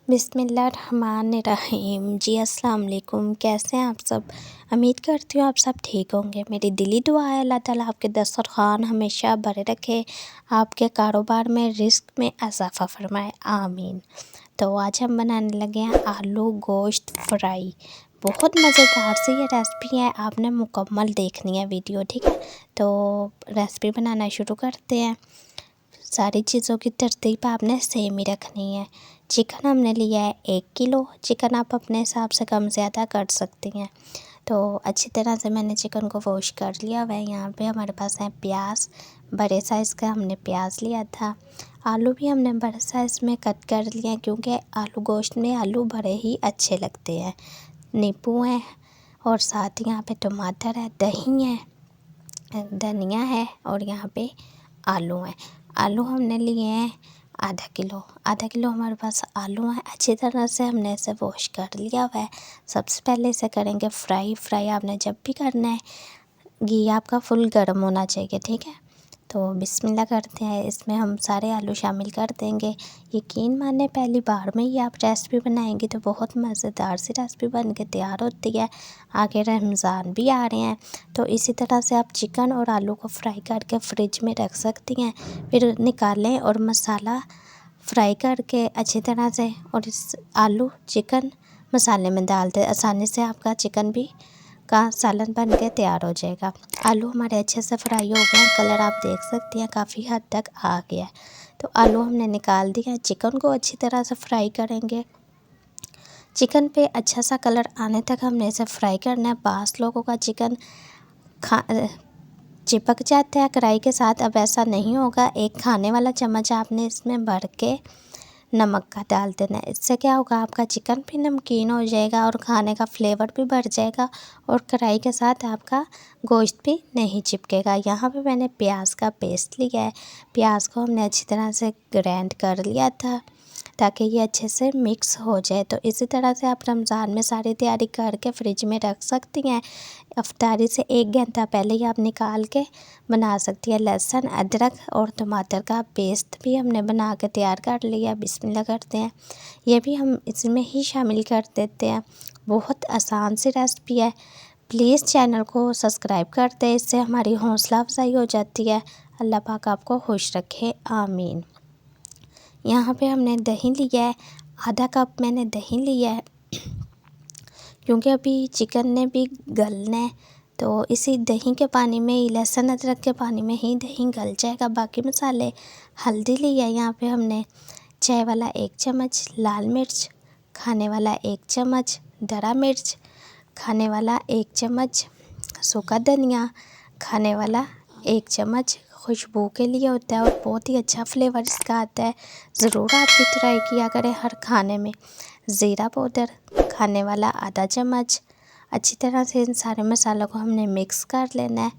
बिस्मिल्लाहिर्रहमानिर्रहीम। जी अस्सलाम वालेकुम। कैसे हैं आप सब? उम्मीद करती हूँ आप सब ठीक होंगे। मेरी दिली दुआ है अल्लाह ताला आपके दस्तरख़्वान हमेशा भरे रखे, आपके कारोबार में रिस्क में इज़ाफ़ा फ़रमाए, आमीन। तो आज हम बनाने लगे हैं आलू गोश्त फ्राई। बहुत मज़ेदार सी ये रेसिपी है, आपने मुकम्मल देखनी है वीडियो, ठीक है। तो रेसिपी बनाना शुरू करते हैं। सारी चीज़ों की तरतीब आपने सेम ही रखनी है। चिकन हमने लिया है 1 किलो। चिकन आप अपने हिसाब से कम ज़्यादा कर सकती हैं। तो अच्छी तरह से मैंने चिकन को वॉश कर लिया हुआ है। यहाँ पे हमारे पास है प्याज, बड़े साइज़ का हमने प्याज लिया था। आलू भी हमने बड़े साइज़ में कट कर लिए हैं, क्योंकि आलू गोश्त में आलू बड़े ही अच्छे लगते हैं। नींबू है और साथ ही यहाँ पे टमाटर है, दही है, धनिया है और यहाँ पे आलू हैं। आलू हमने लिए हैं आधा किलो हमारे पास आलू हैं। अच्छी तरह से हमने इसे वॉश कर लिया हुआ है। सबसे पहले इसे करेंगे फ्राई आपने जब भी करना है घी आपका फुल गर्म होना चाहिए, ठीक है। तो बिस्मिल्लाह करते हैं। इसमें हम सारे आलू शामिल कर देंगे। यकीन माने पहली बार में ही आप रेसिपी बनाएंगे तो बहुत मज़ेदार सी रेसिपी बन के तैयार होती है। आगे रमज़ान भी आ रहे हैं, तो इसी तरह से आप चिकन और आलू को फ्राई करके फ्रिज में रख सकती हैं। फिर निकालें और मसाला फ्राई करके अच्छी तरह से और इस आलू चिकन मसाले में डाल दें। आसानी से आपका चिकन भी का सालन बन के तैयार हो जाएगा। आलू हमारे अच्छे से फ्राई हो गए हैं, कलर आप देख सकती हैं काफ़ी हद तक आ गया है। तो आलू हमने निकाल दिया। चिकन को अच्छी तरह से फ्राई करेंगे। चिकन पे अच्छा सा कलर आने तक हमने इसे फ्राई करना है। बास लोगों का चिकन चिपक जाता है कढ़ाई के साथ, अब ऐसा नहीं होगा। एक खाने वाला चम्मच आपने इसमें भर के नमक का डाल देना है। इससे क्या होगा, आपका चिकन भी नमकीन हो जाएगा और खाने का फ्लेवर भी बढ़ जाएगा और कढ़ाई के साथ आपका गोश्त भी नहीं चिपकेगा। यहाँ पे मैंने प्याज का पेस्ट लिया है। प्याज को हमने अच्छी तरह से ग्राइंड कर लिया था ताकि ये अच्छे से मिक्स हो जाए। तो इसी तरह से आप रमज़ान में सारी तैयारी करके फ्रिज में रख सकती हैं। इफ्तारी से 1 घंटा पहले ही आप निकाल के बना सकती हैं। लहसुन अदरक और टमाटर का पेस्ट भी हमने बना के तैयार कर लिया। बिस्मिल्लाह करते हैं, ये भी हम इसमें ही शामिल कर देते हैं। बहुत आसान सी रेसिपी है। प्लीज़ चैनल को सब्सक्राइब कर दें, इससे हमारी हौसला अफजाई हो जाती है। अल्लाह पाक आपको खुश रखे, आमीन। यहाँ पे हमने दही लिया है, आधा कप मैंने दही लिया है, क्योंकि अभी चिकन ने भी गलना है। तो इसी दही के पानी में ही, लहसुन अदरक के पानी में ही दही गल जाएगा। बाकी मसाले, हल्दी लिया है यहाँ पे हमने, चाय वाला 1 चम्मच, लाल मिर्च खाने वाला 1 चम्मच, दरा मिर्च खाने वाला 1 चम्मच, सूखा धनिया खाने वाला 1 चम्मच। खुशबू के लिए होता है और बहुत ही अच्छा फ्लेवर इसका आता है। ज़रूर आप भी ट्राई किया करें हर खाने में। ज़ीरा पाउडर खाने वाला आधा चम्मच। अच्छी तरह से इन सारे मसालों को हमने मिक्स कर लेना है।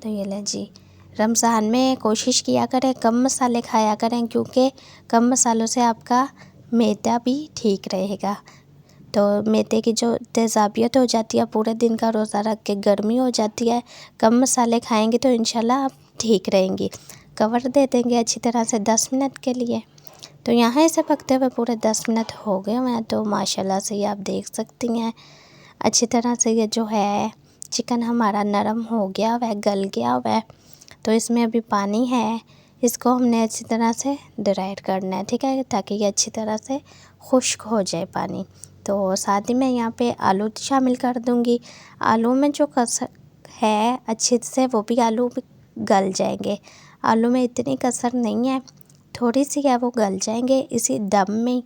तो ये लें जी, रमज़ान में कोशिश किया करें कम मसाले खाया करें, क्योंकि कम मसालों से आपका मैदा भी ठीक रहेगा। तो मैदे की जो तेज़ाबियत हो जाती है, पूरे दिन का रोज़ा रख के गर्मी हो जाती है। कम मसाले खाएंगे तो इंशाल्लाह आप ठीक रहेंगी। कवर दे देंगे अच्छी तरह से 10 मिनट के लिए। तो यहाँ इसे पकते हुए पूरे 10 मिनट हो गए हुए हैं। तो माशाल्लाह से ये आप देख सकती हैं अच्छी तरह से ये जो है चिकन हमारा नरम हो गया हुआ है, गल गया हुआ है। तो इसमें अभी पानी है, इसको हमने अच्छी तरह से ड्राई करना है, ठीक है, ताकि ये अच्छी तरह से खुश्क हो जाए पानी। तो साथ ही मैं यहाँ पे आलू शामिल कर दूँगी। आलू में जो कसर है अच्छे से, वो भी आलू भी गल जाएंगे। आलू में इतनी कसर नहीं है, थोड़ी सी है, वो गल जाएंगे इसी दम में।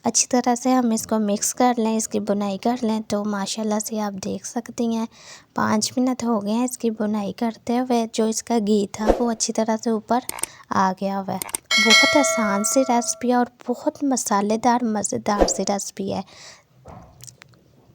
अच्छी तरह से हम इसको मिक्स कर लें, इसकी बुनाई कर लें। तो माशाल्लाह से आप देख सकती हैं 5 मिनट हो गए हैं इसकी बुनाई करते हुए। जो इसका घी था वो अच्छी तरह से ऊपर आ गया हुआ है। बहुत आसान सी रेसिपी है और बहुत मसालेदार मज़ेदार सी रेसिपी है।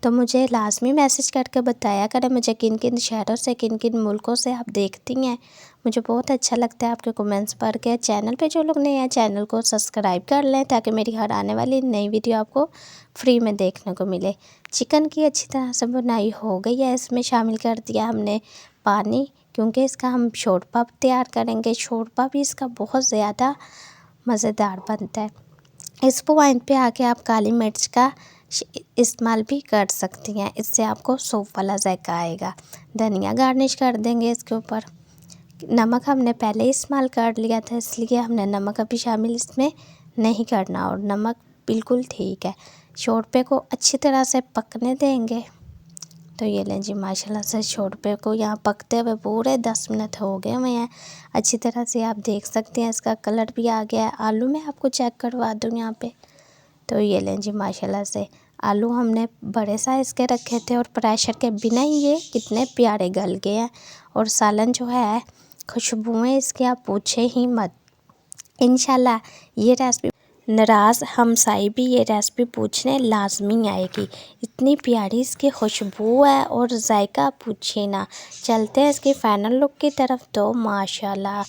तो मुझे लाज़मी मैसेज करके बताया करें मुझे किन किन शहरों से, किन किन मुल्कों से आप देखती हैं। मुझे बहुत अच्छा लगता है आपके कमेंट्स पढ़ के। चैनल पे जो लोग नए हैं चैनल को सब्सक्राइब कर लें, ताकि मेरी हर आने वाली नई वीडियो आपको फ्री में देखने को मिले। चिकन की अच्छी तरह से बुनाई हो गई है। इसमें शामिल कर दिया हमने पानी, क्योंकि इसका हम शोरपा तैयार करेंगे। शोरपा भी इसका बहुत ज़्यादा मज़ेदार बनता है। इस पॉइंट पे आके आप काली मिर्च का इस्तेमाल भी कर सकती हैं, इससे आपको सूप वाला जायका आएगा। धनिया गार्निश कर देंगे इसके ऊपर। नमक हमने पहले इस्तेमाल कर लिया था, इसलिए हमने नमक अभी शामिल इसमें नहीं करना, और नमक बिल्कुल ठीक है। शोरपे को अच्छी तरह से पकने देंगे। तो ये लें जी, माशाल्लाह से शोरपे को यहाँ पकते हुए पूरे 10 मिनट हो गए हुए हैं। अच्छी तरह से आप देख सकते हैं, इसका कलर भी आ गया है। आलू मैं आपको चेक करवा दूँ यहाँ पे। तो ये लें जी, माशाल्लाह से आलू हमने बड़े साइज़ के रखे थे और प्रेशर के बिना ही ये कितने प्यारे गल गए हैं। और सालन जो है, खुशबुएँ इसकी आप पूछे ही मत। इंशाल्लाह ये रेसिपी नाराज़ हमसाई भी ये रेसिपी पूछने लाजमी आएगी। इतनी प्यारी इसकी खुशबू है और जायका पूछे ना। चलते हैं इसकी फ़ाइनल लुक की तरफ। तो माशाल्लाह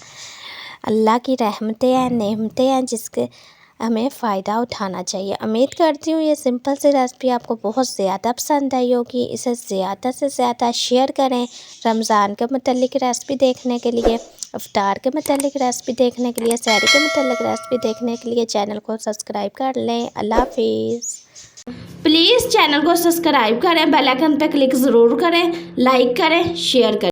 अल्लाह की रहमतें हैं, नेमतें हैं, जिसके हमें फ़ायदा उठाना चाहिए। उम्मीद करती हूँ ये सिंपल सी रेसिपी आपको बहुत ज़्यादा पसंद आई होगी। इसे ज़्यादा से ज़्यादा शेयर करें। रमज़ान के मतलब रेसिपी देखने के लिए, इफ्तार के मतलब रेसिपी देखने के लिए, सहरी के मतलब रेसिपी देखने के लिए चैनल को सब्सक्राइब कर लें। अल्लाह हाफिज़। प्लीज़ चैनल को सब्सक्राइब करें, बेल आइकन पर क्लिक ज़रूर करें, लाइक करें, शेयर करें।